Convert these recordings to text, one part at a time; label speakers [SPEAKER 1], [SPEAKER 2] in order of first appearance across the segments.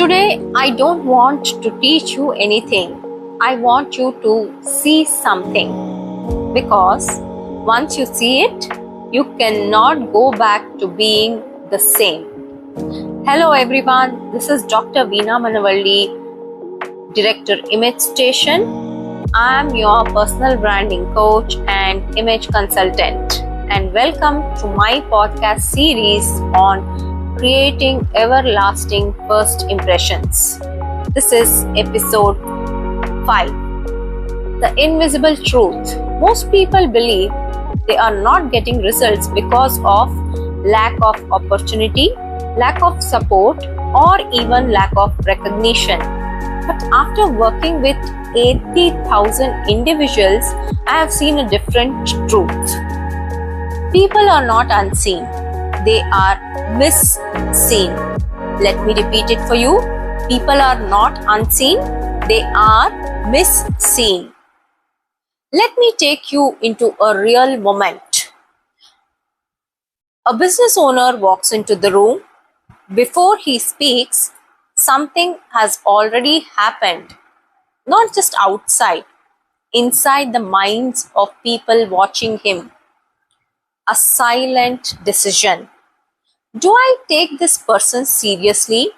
[SPEAKER 1] Today, I don't want to teach you anything. I want you to see something. Because once you see it, you cannot go back to being the same. Hello everyone, this is Dr. Veena Manavalli, Director Image Station. I am your personal branding coach and image consultant, and welcome to my podcast series on creating everlasting first impressions. This is episode 5. The invisible truth. Most people believe they are not getting results because of lack of opportunity, lack of support, or even lack of recognition. But after working with 80,000 individuals, I have seen a different truth. People are not unseen, they are misseen. Let me repeat it for you. People are not unseen, they are misseen. Let me take you into a real moment. A business owner walks into the room. Before he speaks, something has already happened. Not just outside, inside the minds of people watching him. A silent decision. Do I take this person seriously?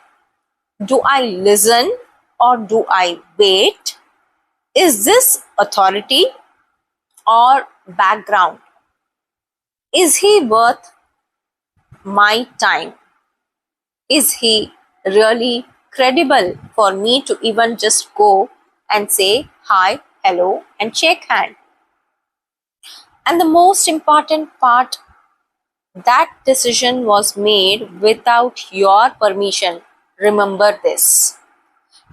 [SPEAKER 1] Do I listen or do I wait? Is this authority or background? Is he worth my time? Is he really credible for me to even just go and say hi, hello, and shake hand? And the most important part, that decision was made without your permission. Remember this.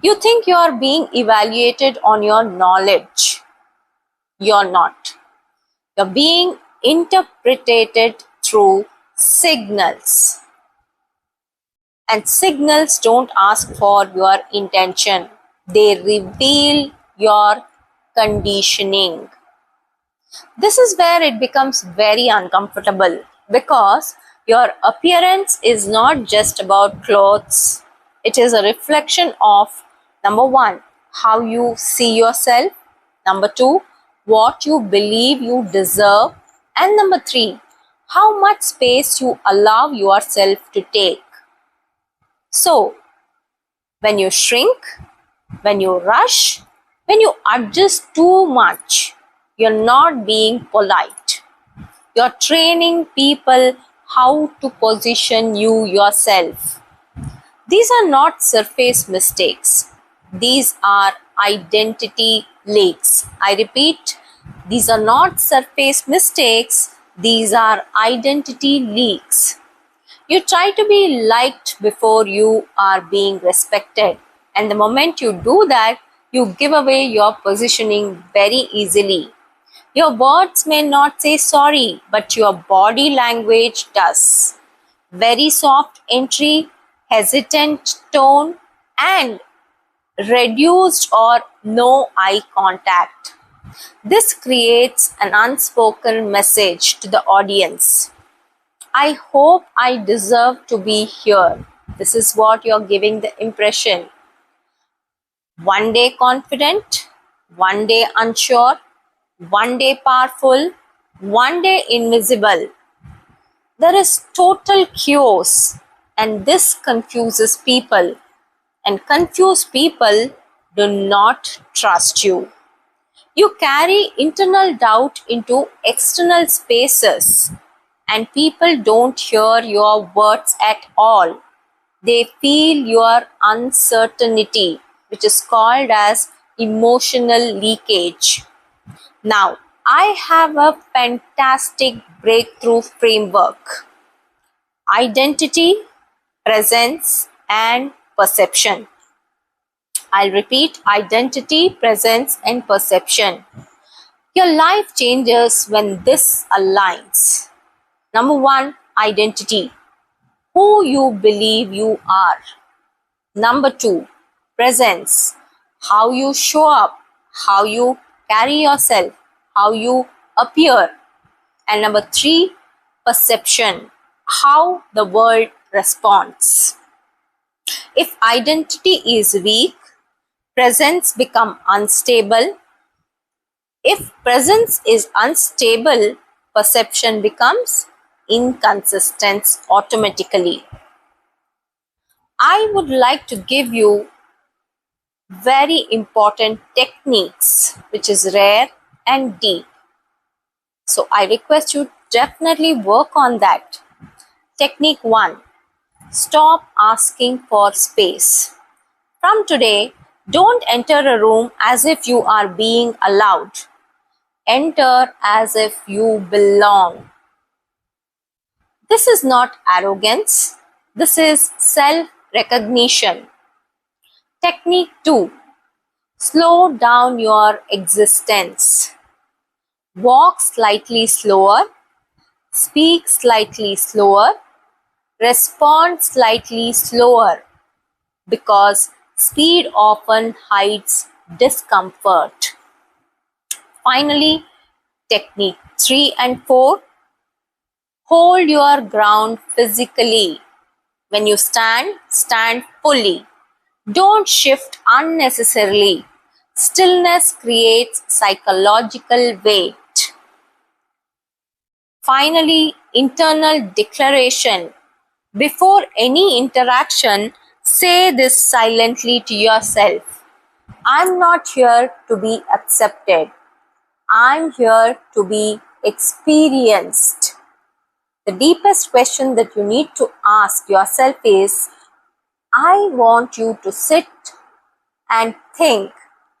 [SPEAKER 1] You think you are being evaluated on your knowledge. You're not. You're being interpreted through signals. And signals don't ask for your intention. They reveal your conditioning. This is where it becomes very uncomfortable because your appearance is not just about clothes. It is a reflection of, number 1, how you see yourself. Number 2, what you believe you deserve. And number 3, how much space you allow yourself to take. So, when you shrink, when you rush, when you adjust too much, you're not being polite. You're training people how to position you yourself. These are not surface mistakes. These are identity leaks. I repeat, these are not surface mistakes. These are identity leaks. You try to be liked before you are being respected. And the moment you do that, you give away your positioning very easily. Your words may not say sorry, but your body language does. Very soft entry, hesitant tone, and reduced or no eye contact. This creates an unspoken message to the audience. I hope I deserve to be here. This is what you're giving the impression. One day confident, one day unsure, one day powerful, one day invisible. There is total chaos, and this confuses people. And confused people do not trust you. You carry internal doubt into external spaces. And people don't hear your words at all. They feel your uncertainty, which is called as emotional leakage. Now, I have a fantastic breakthrough framework. Identity, presence, and perception. I'll repeat: identity, presence, and perception. Your life changes when this aligns. Number 1, identity. Who you believe you are. Number 2, presence. How you show up, how you carry yourself, how you appear. And number 3, perception. How the world responds. If identity is weak, presence become unstable. If presence is unstable, perception becomes inconsistent automatically. I would like to give you very important techniques which is rare and deep. So I request you definitely work on that. Technique 1. Stop asking for space. From today, don't enter a room as if you are being allowed. Enter as if you belong. This is not arrogance. This is self-recognition. Technique 2. Slow down your existence. Walk slightly slower. Speak slightly slower. Respond slightly slower, because speed often hides discomfort. Finally, technique 3 and 4. Hold your ground physically. When you stand, stand fully. Don't shift unnecessarily. Stillness creates psychological weight. Finally, internal declaration. Before any interaction, say this silently to yourself. I'm not here to be accepted. I'm here to be experienced. The deepest question that you need to ask yourself is, I want you to sit and think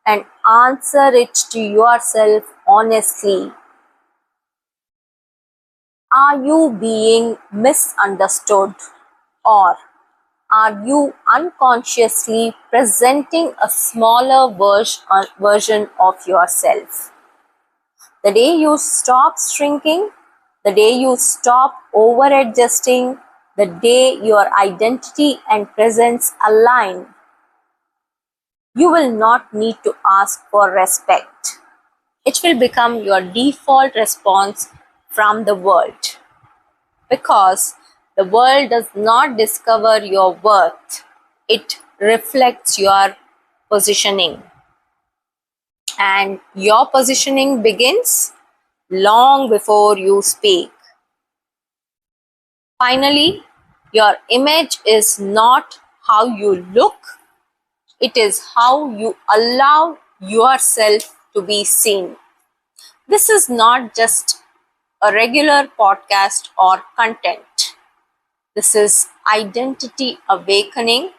[SPEAKER 1] and answer it to yourself honestly. Are you being misunderstood, or are you unconsciously presenting a smaller version of yourself? The day you stop shrinking, the day you stop over adjusting, the day your identity and presence align, you will not need to ask for respect. It will become your default response from the world, because the world does not discover your worth, it reflects your positioning. And your positioning begins long before you speak. Finally, your image is not how you look, it is how you allow yourself to be seen. This is not just a regular podcast or content. This is identity awakening,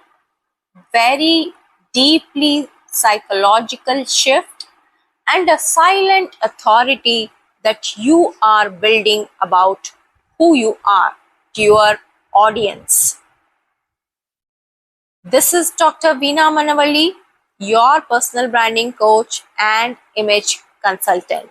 [SPEAKER 1] very deeply psychological shift, and a silent authority that you are building about who you are to your audience. This is Dr. Veena Manavalli, your personal branding coach and image consultant.